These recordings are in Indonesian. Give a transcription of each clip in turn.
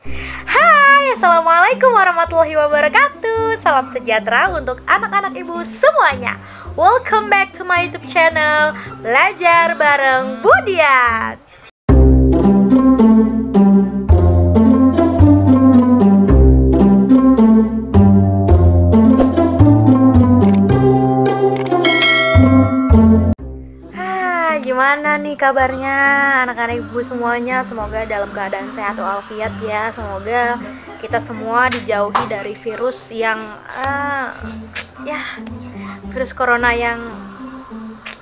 Hai, Assalamualaikum warahmatullahi wabarakatuh. Salam sejahtera untuk anak-anak ibu semuanya. Welcome back to my YouTube channel Belajar bareng Budian. Gimana nih kabarnya anak-anak ibu semuanya? Semoga dalam keadaan sehat walafiat ya. Semoga kita semua dijauhi dari virus yang virus corona yang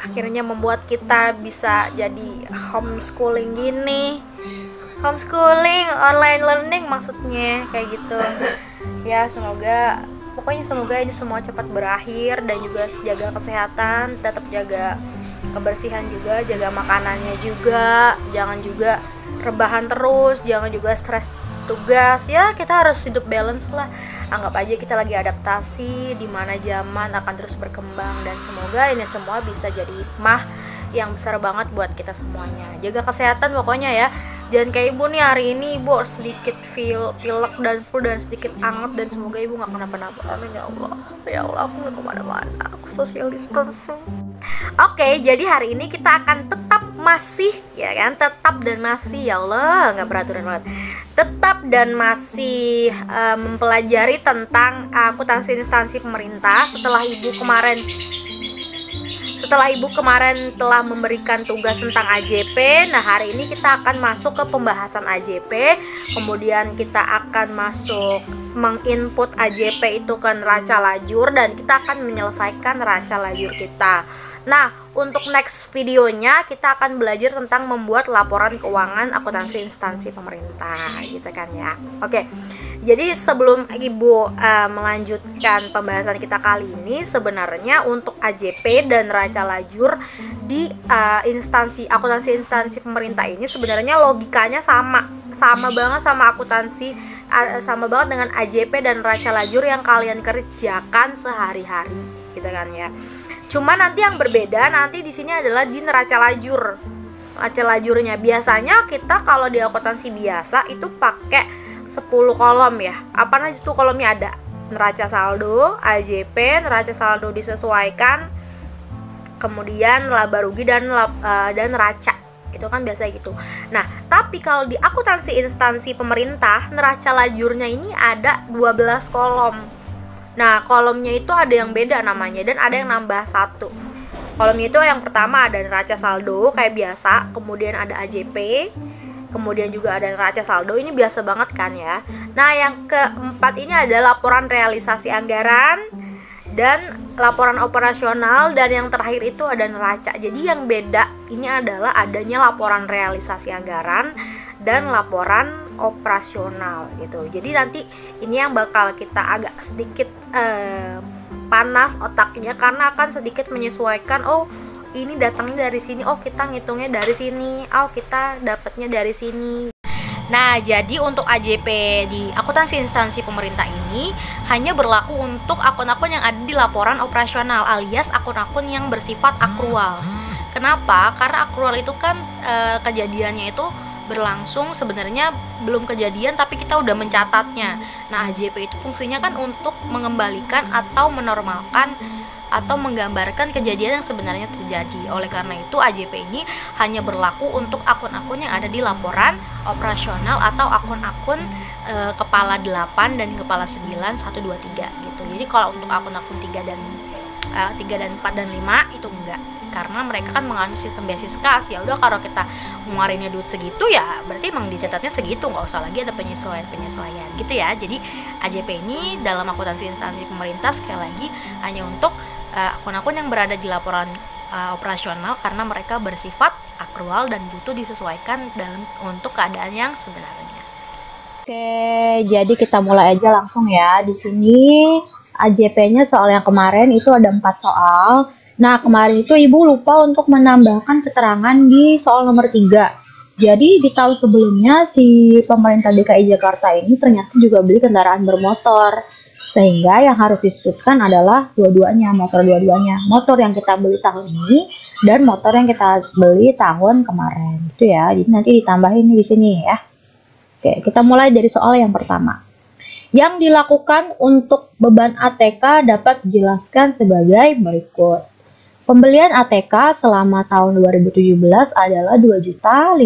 akhirnya membuat kita bisa jadi homeschooling gini. Homeschooling, online learning maksudnya kayak gitu. Ya, pokoknya semoga ini semua cepat berakhir dan juga jaga kesehatan, tetap jaga kebersihan juga, jaga makanannya juga, jangan juga rebahan terus, jangan juga stres tugas ya. Kita harus hidup balance lah. Anggap aja kita lagi adaptasi di mana zaman akan terus berkembang, dan semoga ini semua bisa jadi hikmah yang besar banget buat kita semuanya. Jaga kesehatan pokoknya ya. Jangan kayak ibu nih, hari ini ibu sedikit pilek dan flu dan sedikit anget, dan semoga ibu gak kenapa-napa. Amin ya Allah. Ya Allah, aku gak kemana-mana, aku social distancing. Oke, jadi hari ini kita akan tetap dan masih ya Allah, gak peraturan banget. Tetap dan masih mempelajari tentang akuntansi instansi pemerintah setelah ibu kemarin telah memberikan tugas tentang AJP. Nah, hari ini kita akan masuk ke pembahasan AJP. Kemudian kita akan masuk menginput AJP itu ke neraca lajur, dan kita akan menyelesaikan neraca lajur kita. Nah, untuk next videonya kita akan belajar tentang membuat laporan keuangan akuntansi instansi pemerintah, gitu kan ya. Oke. Jadi sebelum ibu melanjutkan pembahasan kita kali ini, sebenarnya untuk AJP dan neraca lajur di akuntansi instansi pemerintah ini sebenarnya logikanya sama banget sama akuntansi, sama banget dengan AJP dan neraca lajur yang kalian kerjakan sehari-hari, gitu kan ya. Cuma nanti yang berbeda nanti di sini adalah di neraca lajur. Neraca lajurnya biasanya kita kalau di akuntansi biasa itu pakai 10 kolom ya. Apa aja tuh kolomnya? Ada neraca saldo, AJP, neraca saldo disesuaikan, kemudian laba rugi dan neraca. Itu kan biasa gitu. Nah, tapi kalau di akuntansi instansi pemerintah, neraca lajurnya ini ada 12 kolom. Nah, kolomnya itu ada yang beda namanya dan ada yang nambah satu. Kolomnya itu yang pertama ada neraca saldo kayak biasa, kemudian ada AJP, kemudian juga ada neraca saldo, ini biasa banget kan ya. Nah, yang keempat ini adalah laporan realisasi anggaran dan laporan operasional, dan yang terakhir itu ada neraca. Jadi yang beda ini adalah adanya laporan realisasi anggaran dan laporan operasional gitu. Jadi nanti ini yang bakal kita agak sedikit panas otaknya karena akan sedikit menyesuaikan. Oh, ini datangnya dari sini, oh kita ngitungnya dari sini, oh kita dapatnya dari sini. Nah, jadi untuk AJP di akuntansi instansi pemerintah ini hanya berlaku untuk akun-akun yang ada di laporan operasional alias akun-akun yang bersifat akrual. Kenapa? Karena akrual itu kan kejadiannya itu berlangsung, sebenarnya belum kejadian tapi kita udah mencatatnya. Nah, AJP itu fungsinya kan untuk mengembalikan atau menormalkan atau menggambarkan kejadian yang sebenarnya terjadi. Oleh karena itu AJP ini hanya berlaku untuk akun-akun yang ada di laporan operasional atau akun-akun kepala 8 dan kepala 9, 1, 2, 3 gitu. Jadi kalau untuk akun-akun 3 dan 4 dan 5 itu enggak, karena mereka kan menganut sistem basis kas. Ya udah, kalau kita ngeluarinnya duit segitu ya berarti emang dicatatnya segitu, nggak usah lagi ada penyesuaian gitu ya. Jadi AJP ini dalam akuntansi instansi pemerintah sekali lagi hanya untuk akun-akun yang berada di laporan operasional karena mereka bersifat akrual dan butuh disesuaikan untuk keadaan yang sebenarnya. Oke, jadi kita mulai aja langsung ya. Di sini AJP-nya soal yang kemarin itu ada 4 soal. Nah, kemarin itu Ibu lupa untuk menambahkan keterangan di soal nomor 3. Jadi di tahun sebelumnya si pemerintah DKI Jakarta ini ternyata juga beli kendaraan bermotor. Sehingga yang harus disebutkan adalah motor dua-duanya. Motor yang kita beli tahun ini dan motor yang kita beli tahun kemarin. Gitu ya. Jadi nanti ditambahin di sini ya. Oke, kita mulai dari soal yang pertama. Yang dilakukan untuk beban ATK dapat dijelaskan sebagai berikut. Pembelian ATK selama tahun 2017 adalah 2.500.000.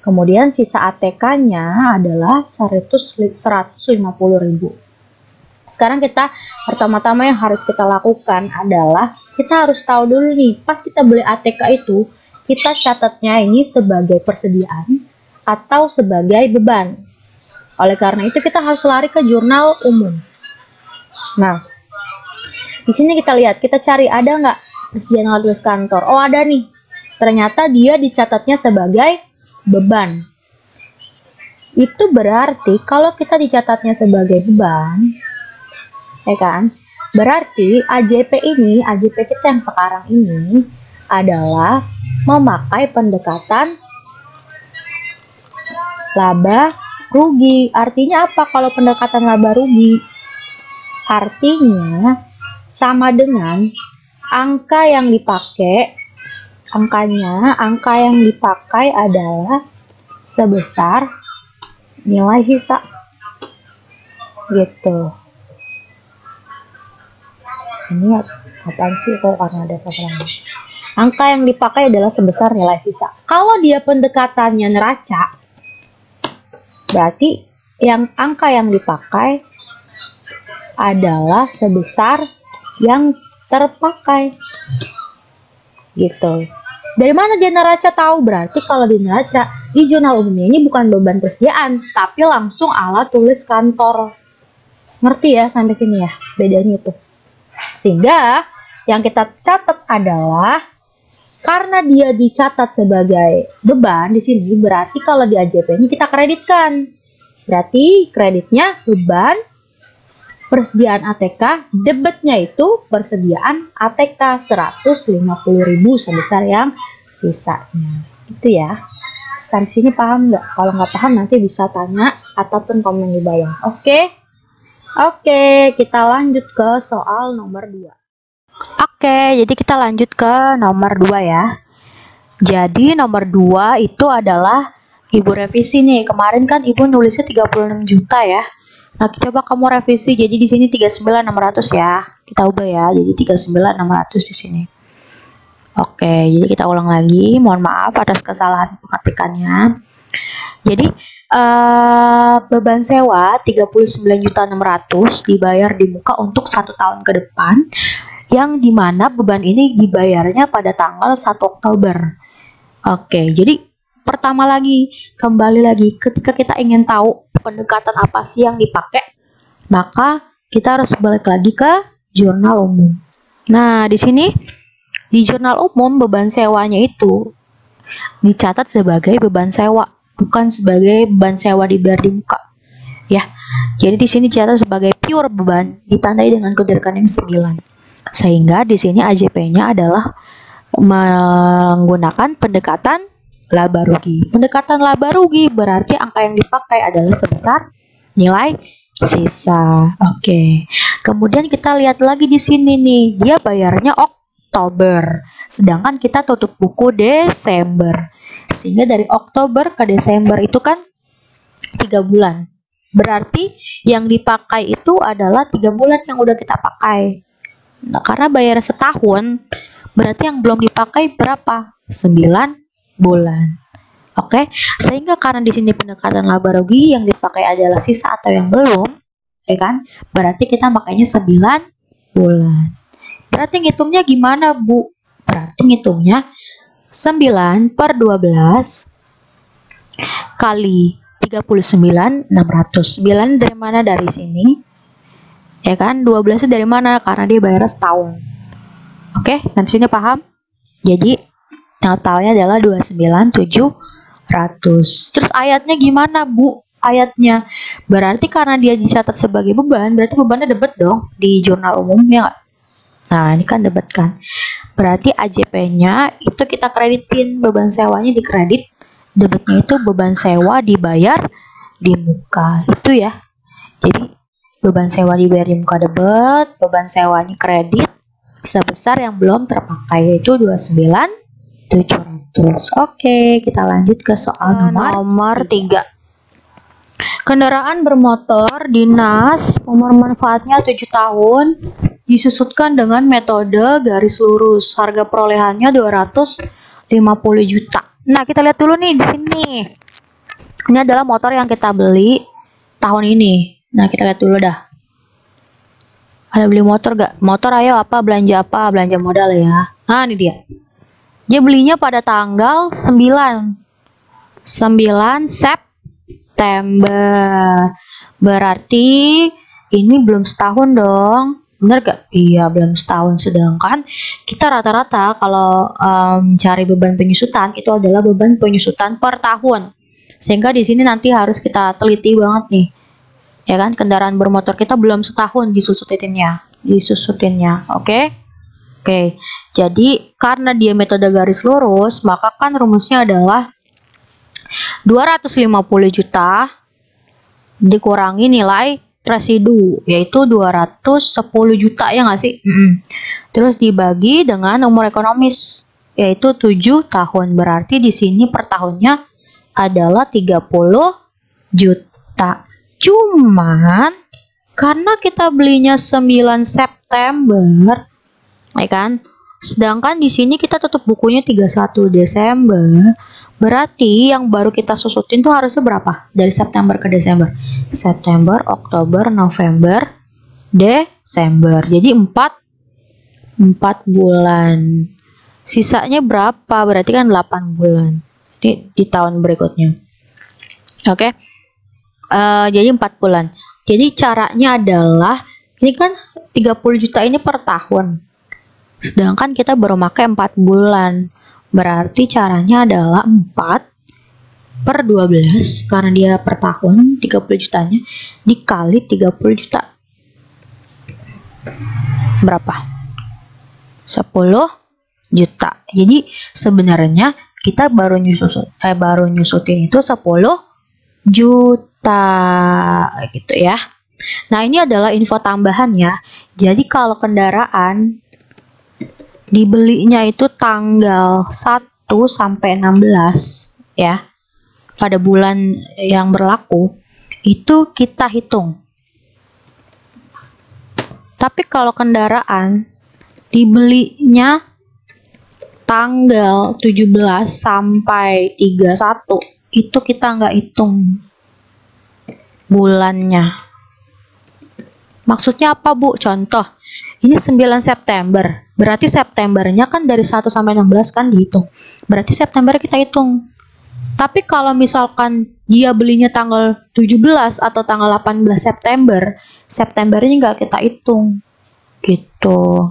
Kemudian sisa ATK-nya adalah 150.000. Sekarang kita pertama-tama yang harus kita lakukan adalah kita harus tahu dulu nih, pas kita beli ATK itu, kita catatnya ini sebagai persediaan atau sebagai beban. Oleh karena itu kita harus lari ke jurnal umum. Nah, di sini kita lihat, kita cari ada nggak persediaan alat tulis kantor. Oh, ada nih. Ternyata dia dicatatnya sebagai beban. Itu berarti kalau kita dicatatnya sebagai beban, ya kan? Berarti AJP kita yang sekarang ini adalah memakai pendekatan laba rugi. Artinya apa kalau pendekatan laba rugi? Artinya sama dengan angka yang dipakai, angka yang dipakai adalah sebesar nilai sisa. Gitu. Ini apaan sih kok karena ada sasaran. Angka yang dipakai adalah sebesar nilai sisa. Kalau dia pendekatannya neraca, berarti yang angka yang dipakai adalah sebesar yang terpakai. Gitu. Dari mana dia neraca tahu? Berarti kalau di neraca, di jurnal umumnya ini bukan beban persediaan, tapi langsung alat tulis kantor. Ngerti ya sampai sini ya? Bedanya itu. Sehingga yang kita catat adalah karena dia dicatat sebagai beban di sini, berarti kalau di AJP-nya kita kreditkan. Berarti kreditnya beban, persediaan ATK, debetnya itu persediaan ATK 150.000 sebesar yang sisanya. Itu ya. Sampai sini paham nggak? Kalau nggak paham nanti bisa tanya ataupun komen di bawah. Oke, kita lanjut ke soal nomor 2. Oke, jadi kita lanjut ke nomor 2 ya. Jadi nomor 2 itu adalah Ibu revisi nih. Kemarin kan Ibu nulisnya 36 juta ya. Nah, coba kamu revisi. Jadi di sini 39.600 ya. Kita ubah ya. Jadi 39.600 di sini. Oke, jadi kita ulang lagi. Mohon maaf atas kesalahan pengetikannya. Jadi beban sewa 39.600.000 dibayar di muka untuk 1 tahun ke depan, yang dimana beban ini dibayarnya pada tanggal 1 Oktober. Oke, jadi pertama lagi, kembali lagi, ketika kita ingin tahu pendekatan apa sih yang dipakai, maka kita harus balik lagi ke jurnal umum. Nah, di sini di jurnal umum beban sewanya itu dicatat sebagai beban sewa, bukan sebagai beban sewa dibayar di muka. Ya. Jadi di sini dicatat sebagai pure beban, ditandai dengan kode rekening 9. Sehingga di sini AJP-nya adalah menggunakan pendekatan laba rugi. Pendekatan laba rugi berarti angka yang dipakai adalah sebesar nilai sisa. Oke. Kemudian kita lihat lagi di sini nih, dia bayarnya Oktober. Sedangkan kita tutup buku Desember. Sehingga dari Oktober ke Desember itu kan 3 bulan. Berarti yang dipakai itu adalah 3 bulan yang udah kita pakai. Nah, karena bayar setahun, berarti yang belum dipakai berapa? 9 bulan. Oke, sehingga karena di sini pendekatan laba rugi yang dipakai adalah sisa atau yang belum, ya kan? Berarti kita makainya 9 bulan. Berarti ngitungnya gimana, Bu? Berarti ngitungnya 9 per 12 kali 39.600. 9 dari mana? Dari sini. Ya kan? 12 dari mana? Karena dia bayar setahun. Oke, sampai sini paham? Jadi totalnya adalah 29.700. Terus ayatnya gimana, Bu? Ayatnya berarti karena dia dicatat sebagai beban, berarti bebannya debet dong di jurnal umum, ya nggak? Nah, ini kan debet kan. Berarti AJP-nya itu kita kreditin, beban sewanya dikredit, debetnya itu beban sewa dibayar di muka. Itu ya. Jadi beban sewa dibayar di muka debet, beban sewanya kredit sebesar yang belum terpakai, yaitu 29.700. Oke, kita lanjut ke soal nomor 3. Kendaraan bermotor dinas umur manfaatnya 7 tahun disusutkan dengan metode garis lurus. Harga perolehannya 250 juta. Nah, kita lihat dulu nih di sini. Ini adalah motor yang kita beli tahun ini. Nah, kita lihat dulu dah. Ada beli motor gak? Motor ayo apa? Belanja modal ya. Nah, ini dia. Dia belinya pada tanggal 9 September. Berarti ini belum setahun dong. Bener gak? Iya, belum setahun. Sedangkan kita rata-rata kalau mencari beban penyusutan itu adalah beban penyusutan per tahun. Sehingga di sini nanti harus kita teliti banget nih. Ya kan, kendaraan bermotor kita belum setahun disusutinnya. Oke? Oke. Jadi karena dia metode garis lurus, maka kan rumusnya adalah 250 juta dikurangi nilai residu, yaitu 210 juta, ya nggak sih? Terus dibagi dengan umur ekonomis, yaitu 7 tahun. Berarti di sini per tahunnya adalah 30 juta. Cuman karena kita belinya 9 September, ya kan? Sedangkan di sini kita tutup bukunya 31 Desember. Berarti yang baru kita susutin tuh harusnya berapa? Dari September ke Desember. September, Oktober, November, Desember. Jadi 4 bulan. Sisanya berapa? Berarti kan 8 bulan. Di tahun berikutnya. Oke. Jadi 4 bulan. Jadi caranya adalah, ini kan 30 juta ini per tahun. Sedangkan kita baru pakai 4 bulan. Berarti caranya adalah 4/12, karena dia per tahun 30 jutanya, dikali 30 juta. Berapa? 10 juta. Jadi sebenarnya kita baru nyusutin itu 10 juta gitu ya. Nah, ini adalah info tambahan ya. Jadi kalau kendaraan dibelinya itu tanggal 1 sampai 16 ya, pada bulan yang berlaku, itu kita hitung. Tapi kalau kendaraan dibelinya tanggal 17 sampai 31, itu kita nggak hitung bulannya. Maksudnya apa, Bu? Contoh, ini 9 September. Berarti Septembernya kan dari 1 sampai 16 kan dihitung. Berarti September kita hitung. Tapi kalau misalkan dia belinya tanggal 17 atau tanggal 18 September, Septembernya nggak kita hitung. Gitu.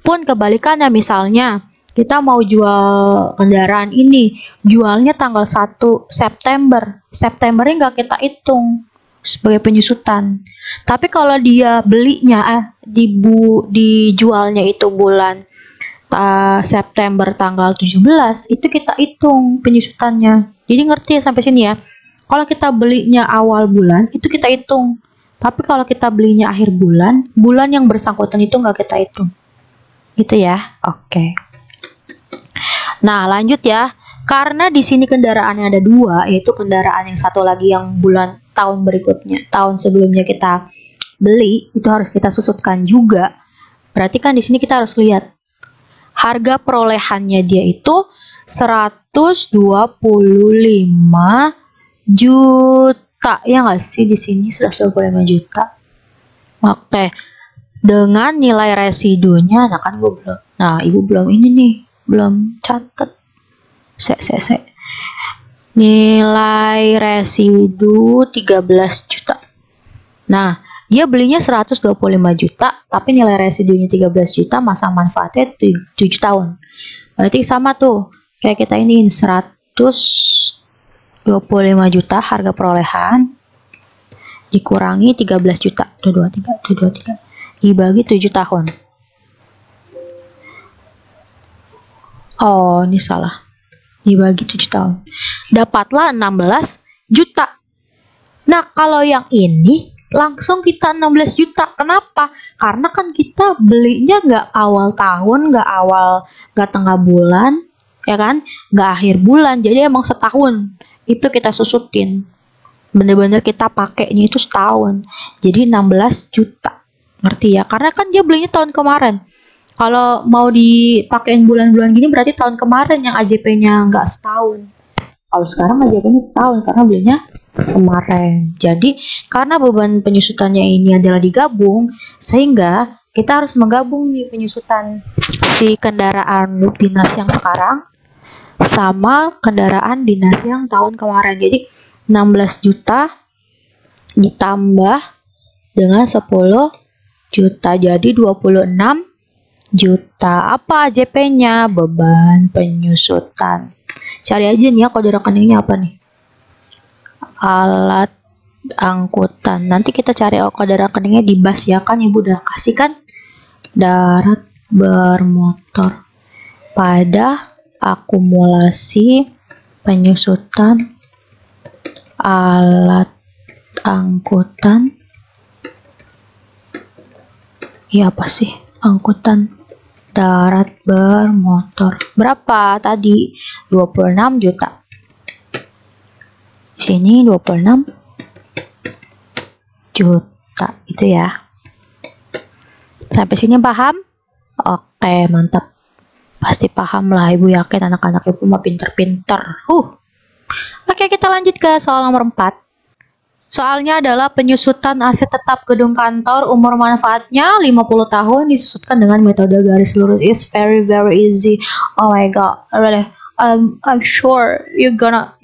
Pun kebalikannya, misalnya kita mau jual kendaraan ini, jualnya tanggal 1 September. Septembernya nggak kita hitung sebagai penyusutan. Tapi kalau dia belinya dijualnya itu bulan September tanggal 17, itu kita hitung penyusutannya. Jadi ngerti ya sampai sini ya. Kalau kita belinya awal bulan, itu kita hitung. Tapi kalau kita belinya akhir bulan, bulan yang bersangkutan itu nggak kita hitung. Gitu ya. Oke. Nah, lanjut ya. Karena di sini kendaraannya ada 2, yaitu kendaraan yang satu lagi yang bulan tahun berikutnya, tahun sebelumnya kita beli, itu harus kita susutkan juga. Berarti kan di sini kita harus lihat harga perolehannya dia itu 125 juta. Ya nggak sih, di sini 125 juta. Oke. Dengan nilai residunya, nah kan gue belum. Nah, Ibu belum ini nih, belum catat. Nilai residu 13 juta. Nah, dia belinya 125 juta, tapi nilai residunya 13 juta, masa manfaatnya 7 tahun. Berarti sama tuh, kayak kita ini 125 juta harga perolehan, dikurangi 13 juta, 223, dibagi 7 tahun. Oh, ini salah. Dibagi 7 tahun. Dapatlah 16 juta. Nah, kalau yang ini langsung kita 16 juta. Kenapa? Karena kan kita belinya nggak awal tahun, nggak tengah bulan, ya kan? Nggak akhir bulan. Jadi emang setahun. Itu kita susutin. Bener-bener kita pakainya itu setahun. Jadi 16 juta. Ngerti ya? Karena kan dia belinya tahun kemarin. Kalau mau dipakein bulan-bulan gini berarti tahun kemarin yang AJP-nya nggak setahun. Kalau sekarang AJP-nya setahun karena belinya kemarin. Jadi karena beban penyusutannya ini adalah digabung, sehingga kita harus menggabung nih penyusutan si kendaraan dinas yang sekarang sama kendaraan dinas yang tahun kemarin. Jadi 16 juta ditambah dengan 10 juta jadi 26 juta. Apa AJP-nya? Beban penyusutan. Cari aja nih ya kode rekeningnya apa nih. Alat angkutan. Nanti kita cari kode rekeningnya di BAS ya, kan Ibu udah kasih kan. Darat bermotor pada akumulasi penyusutan alat angkutan. Ya apa sih? Angkutan darat bermotor. Berapa tadi? 26 juta. Di sini 26 juta itu ya. Sampai sini paham? Oke, mantap. Pasti paham lah, Ibu yakin anak-anak Ibu mah pinter-pinter. Oke, kita lanjut ke soal nomor 4. Soalnya adalah penyusutan aset tetap gedung kantor, umur manfaatnya 50 tahun, disusutkan dengan metode garis lurus. Is very easy. Oh my god, really, I'm sure you're gonna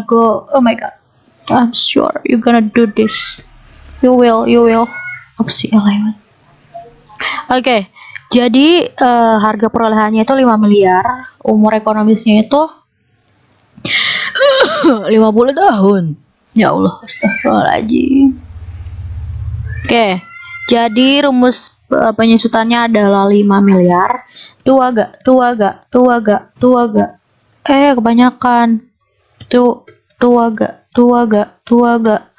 go. Oh my god, I'm sure you're gonna do this. You will. Opsi eleven. Oke, jadi harga perolehannya itu 5 miliar, umur ekonomisnya itu 50 tahun. Ya Allah, astagfirullahaladzim. Oke, jadi rumus penyusutannya adalah 5 miliar. Tua gak? Kebanyakan. Tua gak?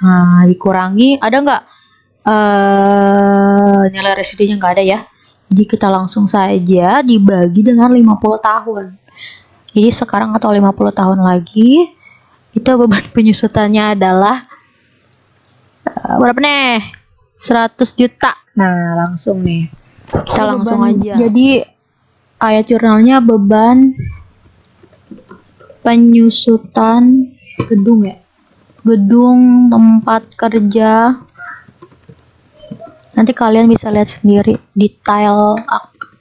Nah, dikurangi. Ada nggak? Nilai residunya nggak ada ya. Jadi kita langsung saja dibagi dengan 50 tahun. Jadi sekarang atau 50 tahun lagi, itu beban penyusutannya adalah berapa nih? 100 juta. Nah, langsung nih. Kita langsung aja. Jadi ayat jurnalnya beban penyusutan gedung ya. Gedung tempat kerja. Nanti kalian bisa lihat sendiri detail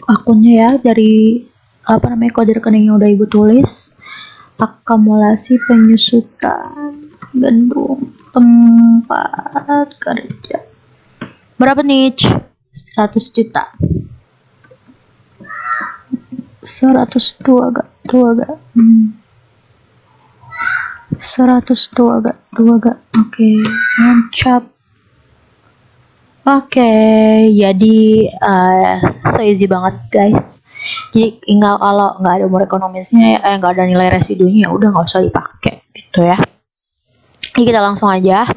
akunnya ya dari kode rekening yang udah Ibu tulis. Akumulasi penyusutan gedung tempat kerja. Berapa nih? 100 juta. 100 tua gak? 100 tua gak? Oke, mantap. Oke, jadi so easy banget guys. Jadi tinggal kalau nggak ada umur ekonomisnya, nggak ada nilai residunya, ya udah nggak usah dipakai gitu ya. Ini kita langsung aja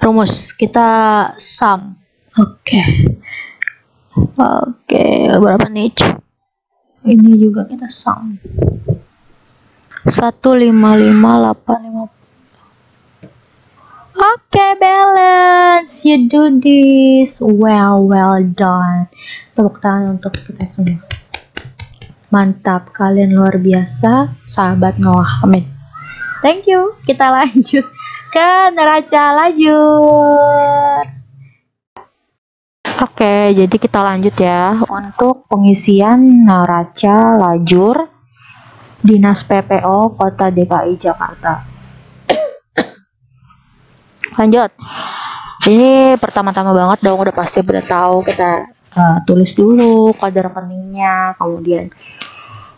rumus, kita sum. Oke, berapa nih? Ini juga kita sum. 155,850. Oke, balance. You do this well done. Tepuk tangan untuk kita semua. Mantap, kalian luar biasa, sahabat Noah. Amin. Thank you. Kita lanjut ke neraca lajur. Oke, jadi kita lanjut ya untuk pengisian neraca lajur Dinas PPO Kota DKI Jakarta. Lanjut. Ini pertama-tama banget dong, udah pasti udah tahu, kita tulis dulu kode rekeningnya, kemudian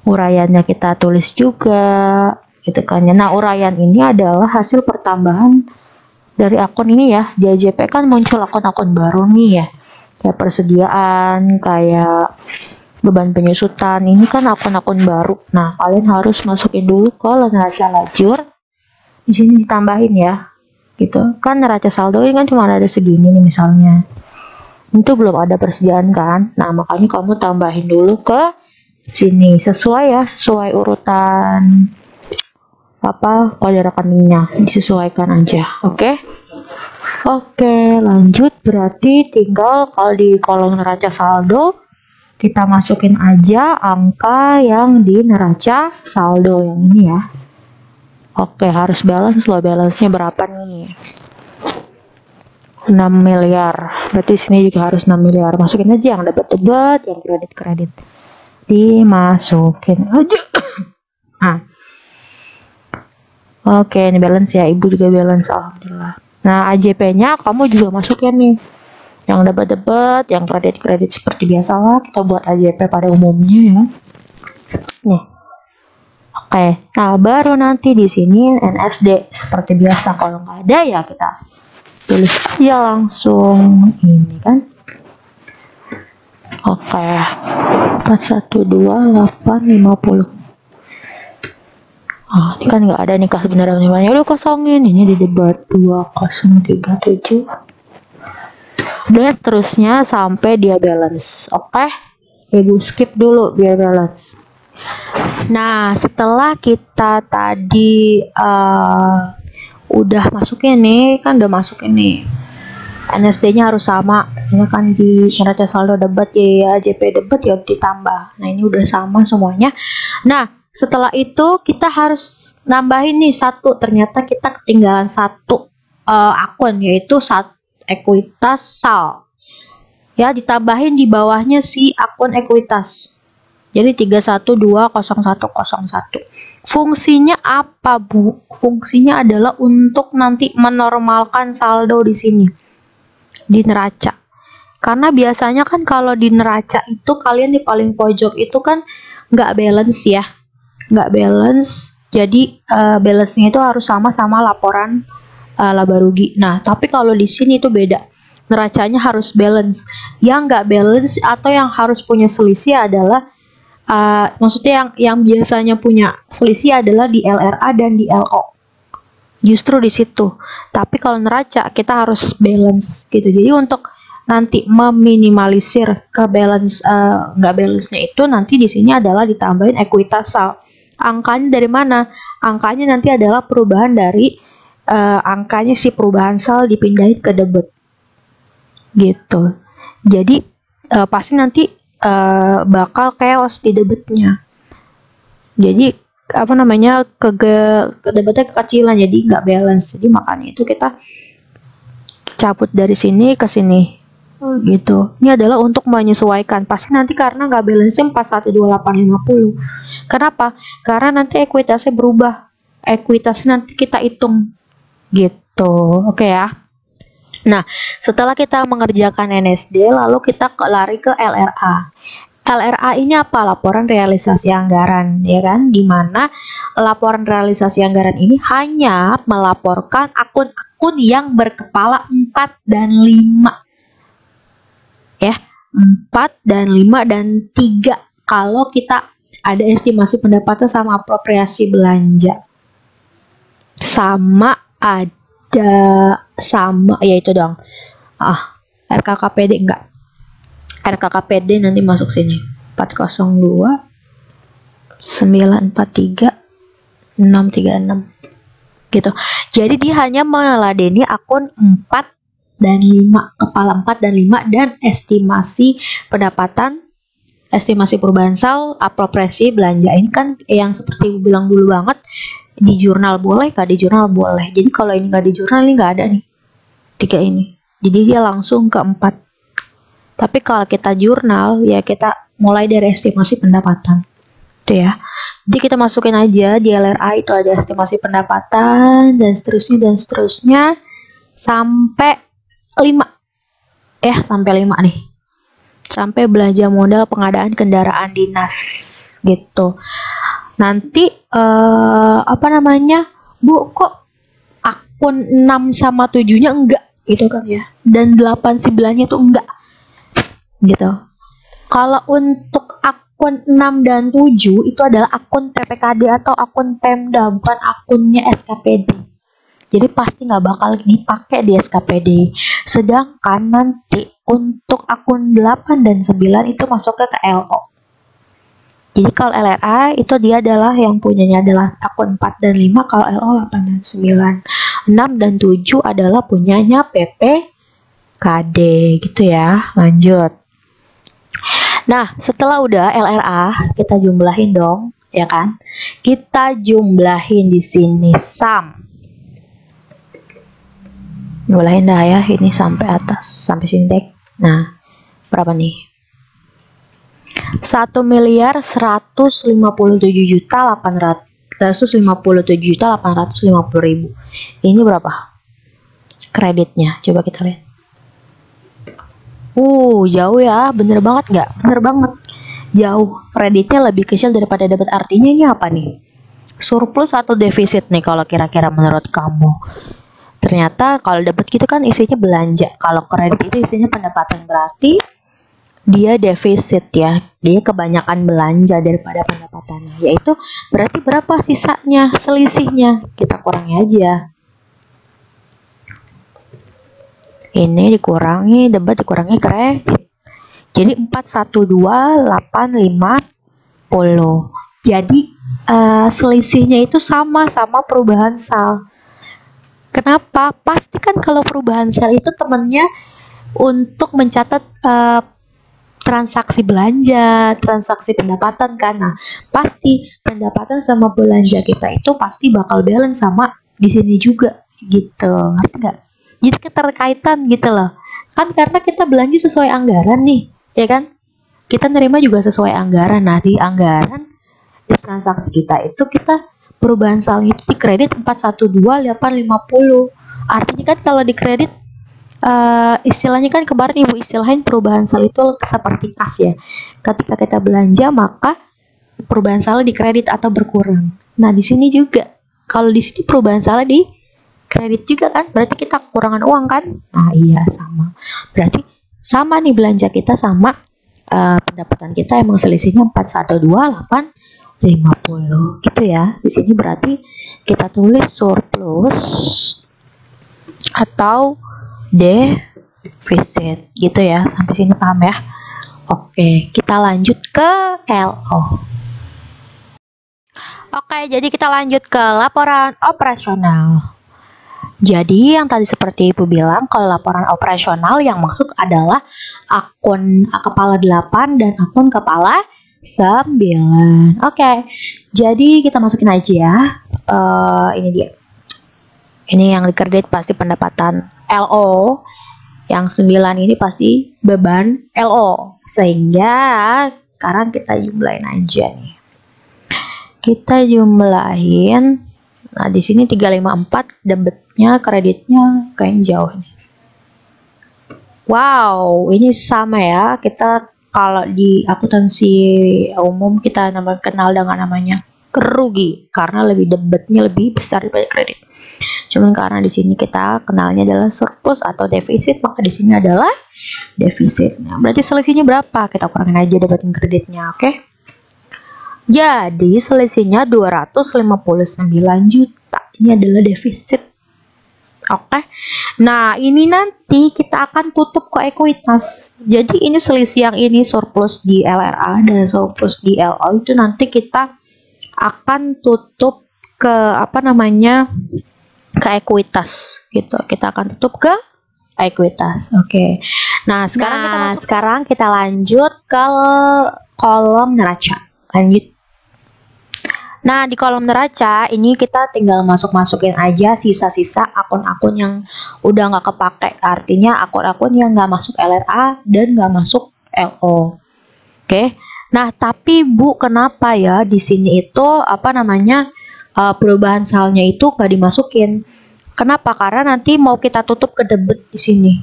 uraiannya kita tulis juga gitu kan. Nah, uraian ini adalah hasil pertambahan dari akun ini ya. Di AJP kan muncul akun-akun baru nih ya, kayak persediaan, kayak beban penyusutan, ini kan akun-akun baru. Nah, kalian harus masukin dulu ke neraca lajur. Di sini ditambahin ya gitu kan. Neraca saldo ini kan cuma ada segini nih misalnya, itu belum ada persediaan kan. Nah, makanya kamu tambahin dulu ke sini sesuai urutan kode rekeningnya, disesuaikan aja. Oke, lanjut. Berarti tinggal kalau di kolom neraca saldo kita masukin aja angka yang di neraca saldo yang ini ya. Oke, harus balance loh. Balance-nya berapa nih? 6 miliar. Berarti sini juga harus 6 miliar. Masukin aja yang debit-debit, yang kredit-kredit. Dimasukin aja. Oke, ini balance ya. Ibu juga balance, alhamdulillah. Nah, AJP-nya kamu juga masukin nih. Yang debit-debit, yang kredit-kredit seperti biasa lah. Kita buat AJP pada umumnya ya. Nih. Oke, nah baru nanti di sini NSD seperti biasa. Kalau nggak ada ya kita tulis aja langsung ini kan. Oke, 412,850. Ini kan nggak ada nih sebenarnya. Udah kosongin. Ini di debat 2037. Dan seterusnya sampai dia balance. Oke, Ibu skip dulu biar balance. Nah, setelah kita tadi udah masukin nih, kan udah masukin nih. NSD-nya harus sama. Ini kan di neraca saldo debit ya, AJP debit ya ditambah. Nah, ini udah sama semuanya. Nah, setelah itu kita harus nambahin nih satu. Ternyata kita ketinggalan satu akun, yaitu ekuitas SAL. Ya, ditambahin di bawahnya si akun ekuitas. Jadi 31200101. Fungsinya apa, Bu? Fungsinya adalah untuk nanti menormalkan saldo di sini. Di neraca. Karena biasanya kan kalau di neraca itu kalian di paling pojok itu kan nggak balance ya. Nggak balance. Jadi balance-nya itu harus sama-sama laporan laba rugi. Nah, tapi kalau di sini itu beda. Neracanya harus balance. Yang nggak balance atau yang harus punya selisih adalah maksudnya yang biasanya punya selisih adalah di LRA dan di LO. Justru di situ. Tapi kalau neraca kita harus balance gitu. Jadi untuk nanti meminimalisir ke balance nggak balance-nya itu nanti di sini adalah ditambahin ekuitas SAL. Angkanya dari mana? Angkanya nanti adalah perubahan dari angkanya si perubahan SAL dipindahin ke debit. Gitu. Jadi pasti nanti bakal chaos di debitnya. Jadi debitnya kekecilan, jadi nggak balance. Jadi makanya itu kita cabut dari sini ke sini gitu. Ini adalah untuk menyesuaikan. Pasti nanti karena nggak balance 412850. Kenapa? Karena nanti ekuitasnya berubah. Ekuitasnya nanti kita hitung gitu. Oke ya. Nah, setelah kita mengerjakan NSD, lalu kita lari ke LRA. LRA ini apa? Laporan realisasi anggaran, ya kan? Dimana laporan realisasi anggaran ini hanya melaporkan akun-akun yang berkepala 4 dan 5. Ya, 4 dan 5 dan 3. Kalau kita ada estimasi pendapatan sama apropriasi belanja. Sama ya itu dong. RKKPD enggak. RKKPD nanti masuk sini. 402 943 636 gitu. Jadi dia hanya meladeni akun 4 dan 5, kepala 4 dan 5 dan estimasi pendapatan, estimasi perubahan SAL, apropriasi belanja. Ini kan yang seperti bilang dulu banget. Di jurnal boleh, nggak di jurnal boleh. Jadi kalau ini nggak di jurnal, ini nggak ada nih 3 ini. Jadi dia langsung ke 4. Tapi kalau kita jurnal, ya kita mulai dari estimasi pendapatan. Itu ya. Jadi kita masukin aja di LRA itu ada estimasi pendapatan dan seterusnya sampai 5. Sampai 5 nih. Sampai belanja modal pengadaan kendaraan dinas gitu. Nanti Bu, kok akun 6 sama 7-nya enggak gitu kan ya. Dan 8 9-nya tuh enggak. Gitu. Kalau untuk akun 6 dan 7 itu adalah akun PPKD atau akun Pemda, bukan akunnya SKPD. Jadi pasti nggak bakal dipakai di SKPD. Sedangkan nanti untuk akun 8 dan 9 itu masuknya ke LO. Jadi kalau LRA itu dia adalah yang punyanya adalah akun 4 dan 5, kalau LO 8 dan 9. 6 dan 7 adalah punyanya PPKD gitu ya. Lanjut. Nah, setelah udah LRA, kita jumlahin dong, ya kan? Kita jumlahin di sini sum. Jumlahin dah ya, ini sampai atas, sampai sini dek. Nah, berapa nih? 1.157.850.000. Ini berapa kreditnya? Coba kita lihat. Jauh ya, bener banget nggak? Bener banget, jauh. Kreditnya lebih kecil daripada debit. Artinya ini apa nih? Surplus atau defisit nih kalau kira-kira menurut kamu? Ternyata kalau debit gitu kan isinya belanja, kalau kredit itu isinya pendapatan, berarti dia defisit ya, dia kebanyakan belanja daripada pendapatannya, yaitu berarti berapa sisanya, selisihnya, kita kurangi aja. Ini dikurangi debit, dikurangi kredit, jadi 412.850. Jadi selisihnya itu sama perubahan sal. Kenapa? Pasti kan kalau perubahan sal itu temennya untuk mencatat transaksi belanja, transaksi pendapatan kan. Nah, pasti pendapatan sama belanja kita itu pasti bakal balance sama di sini juga gitu. Ngerti nggak? Jadi keterkaitan gitu loh. Kan karena kita belanja sesuai anggaran nih, ya kan? Kita nerima juga sesuai anggaran. Nah, di anggaran di transaksi kita itu kita perubahan saldo itu di kredit 412.850. Artinya kan kalau di kredit istilahnya kan kemarin ibu istilahin perubahan saldo itu seperti kas ya. Ketika kita belanja maka perubahan saldo di kredit atau berkurang. Nah di sini juga kalau di sini perubahan saldo di kredit juga kan, berarti kita kekurangan uang kan? Nah iya sama. Berarti sama nih belanja kita sama pendapatan kita emang selisihnya 412.850 gitu ya. Di sini berarti kita tulis surplus atau defisit gitu ya. Sampai sini paham ya? Oke, kita lanjut ke LO. Oke, jadi kita lanjut ke laporan operasional. Jadi yang tadi seperti Ibu bilang, kalau laporan operasional yang masuk adalah akun kepala 8 dan akun kepala 9. Oke, jadi kita masukin aja ya. Ini dia. Ini yang dikredit pasti pendapatan LO. Yang 9 ini pasti beban LO. Sehingga sekarang kita jumlahin aja nih. Kita jumlahin. Nah, di sini 354 debitnya, kreditnya kayaknya jauh nih. Wow, ini sama ya. Kita kalau di akuntansi umum kita kenal dengan namanya kerugi karena lebih debitnya lebih besar daripada kredit. Cuman karena di sini kita kenalnya adalah surplus atau defisit, maka di sini adalah defisit. Nah, berarti selisihnya berapa? Kita kurangin aja debit dan kreditnya, oke? Jadi selisihnya 259 juta. Ini adalah defisit. Oke. Nah, ini nanti kita akan tutup ke ekuitas. Jadi ini selisih yang ini surplus di LRA dan surplus di LO itu nanti kita akan tutup ke ke ekuitas gitu. Kita akan tutup ke ekuitas. Oke. Nah, sekarang kita lanjut ke kolom neraca. Lanjut. Nah, di kolom neraca ini kita tinggal masukin aja sisa-sisa akun-akun yang udah nggak kepake. Artinya akun-akun yang nggak masuk LRA dan nggak masuk LO. Oke. Nah, tapi Bu, kenapa ya di sini itu perubahan saldonya itu nggak dimasukin? Kenapa? Karena nanti mau kita tutup ke debit di sini.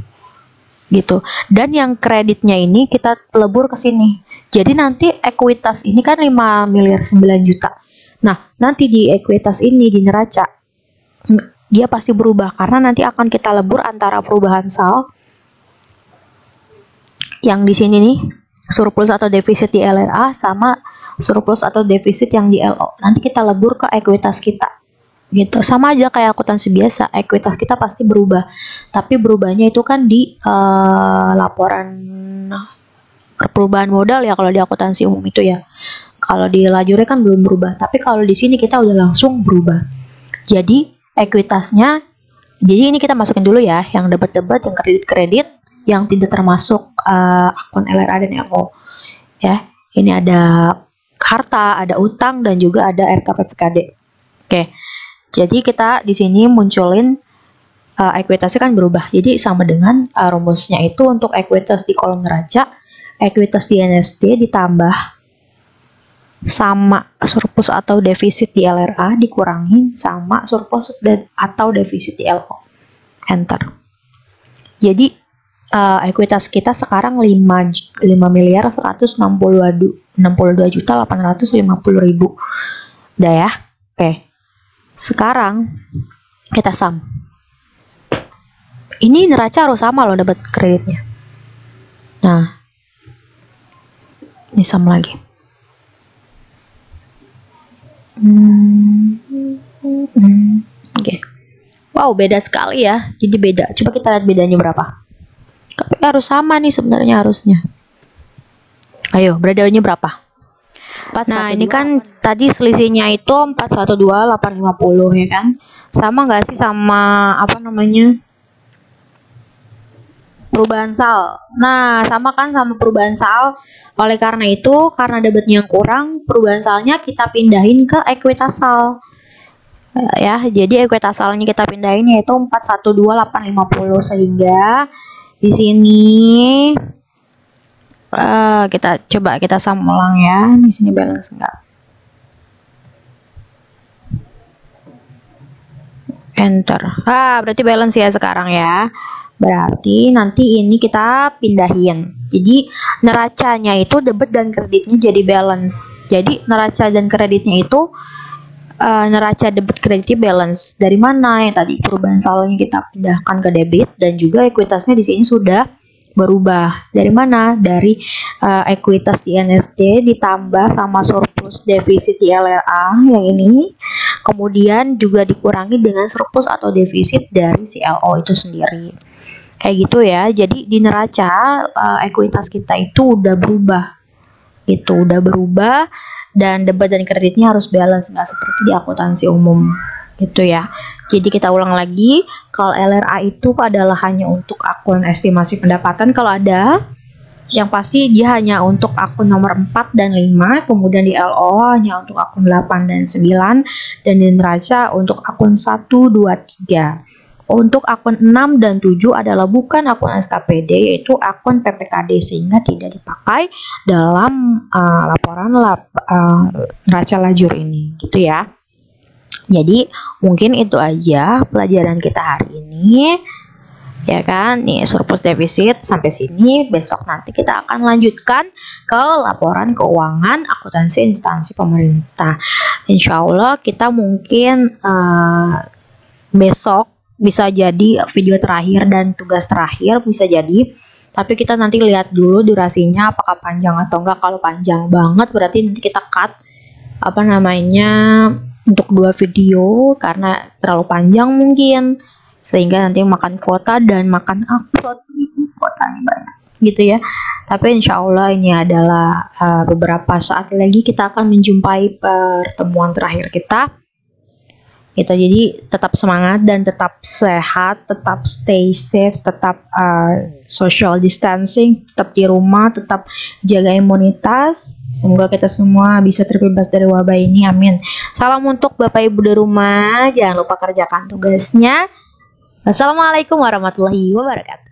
Gitu. Dan yang kreditnya ini kita lebur ke sini. Jadi nanti ekuitas ini kan 5.009 juta. Nah, nanti di ekuitas ini di neraca dia pasti berubah karena nanti akan kita lebur antara perubahan sal yang di sini nih, surplus atau defisit di LRA sama surplus atau defisit yang di LO. Nanti kita lebur ke ekuitas kita. Gitu. Sama aja kayak akuntansi biasa, ekuitas kita pasti berubah. Tapi berubahnya itu kan di laporan perubahan modal ya kalau di akuntansi umum itu ya. Kalau di lajurnya kan belum berubah, tapi kalau di sini kita udah langsung berubah. Jadi ekuitasnya, jadi ini kita masukin dulu ya, yang debit-debit, yang kredit-kredit, yang tidak termasuk akun LRA dan LO. Ya, ini ada harta, ada utang, dan juga ada RKPPKD. Oke, jadi kita di sini munculin ekuitasnya kan berubah. Jadi sama dengan rumusnya itu untuk ekuitas di kolom neraca, ekuitas di NSD ditambah sama surplus atau defisit di LRA dikurangin sama surplus dan atau defisit di LO. Enter. Jadi ekuitas kita sekarang 5.162.850.000. Udah ya. Oke. Sekarang kita sum. Ini neraca harus sama loh dapat kreditnya. Nah, ini sum lagi. Oke. Wow, beda sekali ya. Jadi beda. Coba kita lihat bedanya berapa. Tapi harus sama nih sebenarnya harusnya. Ayo, bedanya berapa? Nah, ini kan tadi selisihnya itu 412.850 ya kan? Sama nggak sih sama apa namanya? Perubahan sal. Nah, sama kan sama perubahan sal. Oleh karena itu, karena debitnya yang kurang, perubahan salnya kita pindahin ke ekuitas sal. Ya, jadi ekuitas salnya kita pindahin yaitu 412.850 sehingga di sini kita coba kita sum ulang ya. Di sini balance enggak? Enter. Berarti balance ya sekarang ya. Berarti nanti ini kita pindahin. Jadi neracanya itu debit dan kreditnya jadi balance. Jadi neraca dan kreditnya itu neraca debit kreditnya balance. Dari mana yang tadi perubahan saldonya kita pindahkan ke debit dan juga ekuitasnya di sini sudah berubah. Dari mana? Dari ekuitas di NSD ditambah sama surplus defisit di LRA yang ini. Kemudian juga dikurangi dengan surplus atau defisit dari CLO itu sendiri. Kayak gitu ya. Jadi di neraca ekuitas kita itu udah berubah. Itu udah berubah dan debit dan kreditnya harus balance, nggak seperti di akuntansi umum. Gitu ya. Jadi kita ulang lagi, kalau LRA itu adalah hanya untuk akun estimasi pendapatan kalau ada. Yang pasti dia hanya untuk akun nomor 4 dan 5, kemudian di LO hanya untuk akun 8 dan 9, dan di neraca untuk akun 1, 2, 3. Untuk akun 6 dan 7 adalah bukan akun SKPD, yaitu akun PPKD, sehingga tidak dipakai dalam laporan neraca lajur ini, gitu ya. Jadi mungkin itu aja pelajaran kita hari ini. Ya kan, nih surplus defisit sampai sini. Besok nanti kita akan lanjutkan ke laporan keuangan akuntansi instansi pemerintah. Insya Allah kita mungkin besok bisa jadi video terakhir dan tugas terakhir bisa jadi. Tapi kita nanti lihat dulu durasinya apakah panjang atau enggak. Kalau panjang banget berarti nanti kita cut apa namanya untuk 2 video karena terlalu panjang mungkin, sehingga nanti makan kuota dan makan upload kuotanya banyak gitu ya. Tapi insya Allah ini adalah beberapa saat lagi kita akan menjumpai pertemuan terakhir kita gitu. Jadi tetap semangat dan tetap sehat, tetap stay safe, tetap social distancing, tetap di rumah, tetap jaga imunitas. Semoga kita semua bisa terbebas dari wabah ini, amin. Salam untuk Bapak Ibu di rumah, jangan lupa kerjakan tugasnya. Wassalamualaikum warahmatullahi wabarakatuh.